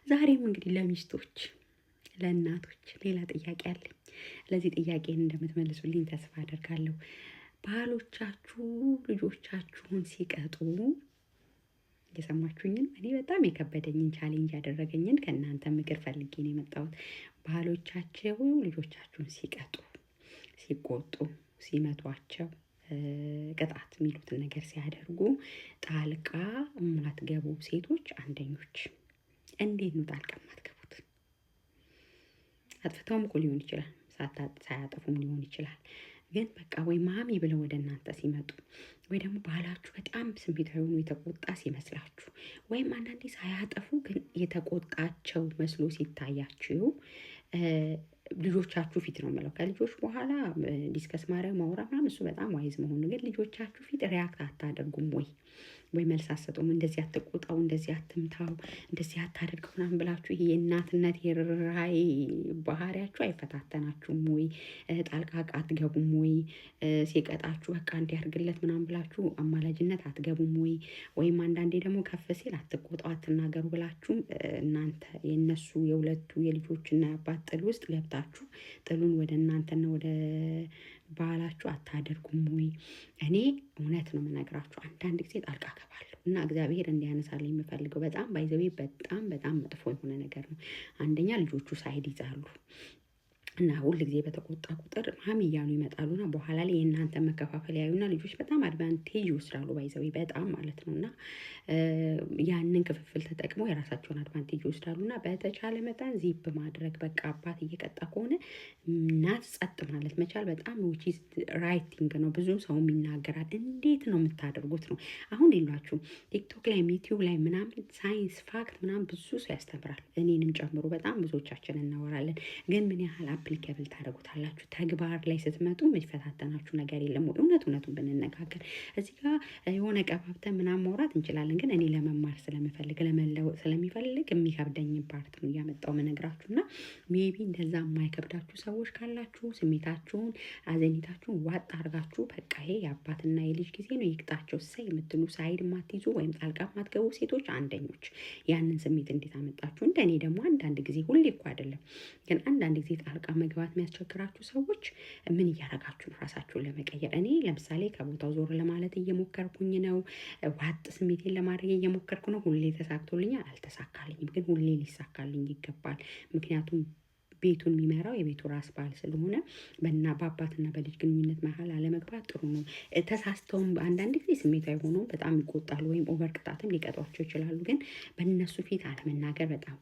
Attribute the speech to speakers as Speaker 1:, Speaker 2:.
Speaker 1: ዛሬም እንግዲህ ለሚስቶች ለእናቶች ሌላ ጥያቄ አለኝ። ለዚህ ጥያቄን እንደምትመልሱልኝ ተስፋ አደርጋለሁ። ባሎቻችሁ ልጆቻችሁን ሲቀጡ የሰማችሁኝን እኔ በጣም የከበደኝን ቻሌንጅ ያደረገኝን ከእናንተ ምክር ፈልጌ ነው የመጣሁት። ባሎቻቸው ልጆቻችሁን ሲቀጡ፣ ሲቆጡ፣ ሲመቷቸው ቅጣት የሚሉትን ነገር ሲያደርጉ ጣልቃ የማትገቡ ሴቶች አንደኞች። እንዴት ነው ጣልቃ የማትገቡት? አጥፍተውም እኮ ሊሆን ይችላል፣ ሳያጠፉም ሊሆን ይችላል። ግን በቃ ወይ ማሚ ብለው ወደ እናንተ ሲመጡ ወይ ደግሞ ባላችሁ በጣም ስሜታዊ ሆኖ የተቆጣ ሲመስላችሁ ወይም አንዳንዴ ሳያጠፉ ግን የተቆጣቸው መስሎ ሲታያችሁ ልጆቻችሁ ፊት ነው የምለው። ከልጆች በኋላ ዲስከስ ማድረግ ማውራት ምናምን እሱ በጣም ዋይዝ መሆኑ፣ ግን ልጆቻችሁ ፊት ሪያክት አታደርጉም ወይ መልስ አትሰጡም? እንደዚህ አትቆጣው፣ እንደዚህ አትምታው፣ እንደዚህ አታደርገው ምናምን ብላችሁ ይሄ የእናትነት የርህራሄ ባህሪያችሁ አይፈታተናችሁም ወይ? ጣልቃ አትገቡም ወይ? ሲቀጣችሁ በቃ እንዲያርግለት ምናምን ብላችሁ አማላጅነት አትገቡም ወይ? ወይም አንዳንዴ ደግሞ ከፍ ሲል አትቆጣው፣ አትናገሩ ብላችሁም እናንተ የእነሱ የሁለቱ የልጆችና የአባት ጥል ውስጥ ገብታችሁ ጥሉን ወደ እናንተና ወደ ባላችሁ አታደርጉም ወይ? እኔ እውነት ነው የምነግራችሁ፣ አንዳንድ ጊዜ ጣልቃ ገባለሁ እና እግዚአብሔር እንዲያነሳልኝ የምፈልገው በጣም ባይዘዌ በጣም መጥፎ የሆነ ነገር ነው። አንደኛ ልጆቹ ሳይድ ይዛሉ እና ሁል ጊዜ በተቆጣ ቁጥር ማሚ እያሉ ይመጣሉና በኋላ ላይ የእናንተ መከፋፈል ያዩና ልጆች በጣም አድቫንቴጅ ይወስዳሉ። ባይዘዌ በጣም ማለት ነው። እና ያንን ክፍፍል ተጠቅመው የራሳቸውን አድቫንቴጅ ይወስዳሉ። እና በተቻለ መጠን ዚፕ ማድረግ፣ በቃ አባት እየቀጣ ከሆነ እናት ጸጥ ማለት መቻል በጣም ዊች ኢዝ ራይቲንግ ነው። ብዙ ሰውም ይናገራል። እንዴት ነው የምታደርጉት ነው። አሁን የሏችሁ ቲክቶክ ላይ ዩቲዩብ ላይ ምናምን ሳይንስ ፋክት ምናምን ብዙ ሰው ያስተምራል፣ እኔንም ጨምሮ በጣም ብዙዎቻችን እናወራለን። ግን ምን ያህል አፕሊኬብል ታደርጉታላችሁ? ተግባር ላይ ስትመጡ የሚፈታተናችሁ ነገር የለም ወይ? እውነቱን ብንነጋገር እዚህ ጋር የሆነ ቀባብተን ምናምን ማውራት እንችላለን። ግን እኔ ለመማር ስለምፈልግ ለመለወጥ ስለሚፈልግ የሚከብደኝ ፓርት ነው እያመጣው መነግራችሁ። እና ሜቢ እንደዛ የማይከብዳችሁ ሰዎች ካላችሁ ስሜታችሁን አዘኔታችሁን ዋጥ አድርጋችሁ በቃ ይሄ የአባትና የልጅ ጊዜ ነው ይቅጣቸው እሰይ የምትሉ ሳይድ ማትይዙ ወይም ጣልቃ ማትገቡ ሴቶች አንደኞች። ያንን ስሜት እንዴት አመጣችሁ? እንደኔ ደግሞ አንዳንድ ጊዜ ሁሌ እኮ አይደለም ግን አንዳንድ ጊዜ ጣልቃ መግባት የሚያስቸግራችሁ ሰዎች ምን እያደረጋችሁ ነው ራሳችሁን ለመቀየር? እኔ ለምሳሌ ከቦታው ዞር ለማለት እየሞከርኩኝ ነው። ዋጥ ስሜቴን ለማድረግ እየሞከርኩ ነው። ሁሌ ተሳክቶልኛል? አልተሳካልኝም። ግን ሁሌ ሊሳካልኝ ይገባል። ምክንያቱም ቤቱን የሚመራው የቤቱ ራስ ባል ስለሆነ በአባትና በልጅ ግንኙነት መሀል አለመግባት ጥሩ ነው። ተሳስተውም አንዳንድ ጊዜ ስሜታዊ ሆኖ በጣም ይቆጣሉ ወይም ኦቨር ቅጣትም ሊቀጧቸው ይችላሉ። ግን በእነሱ ፊት አለመናገር በጣም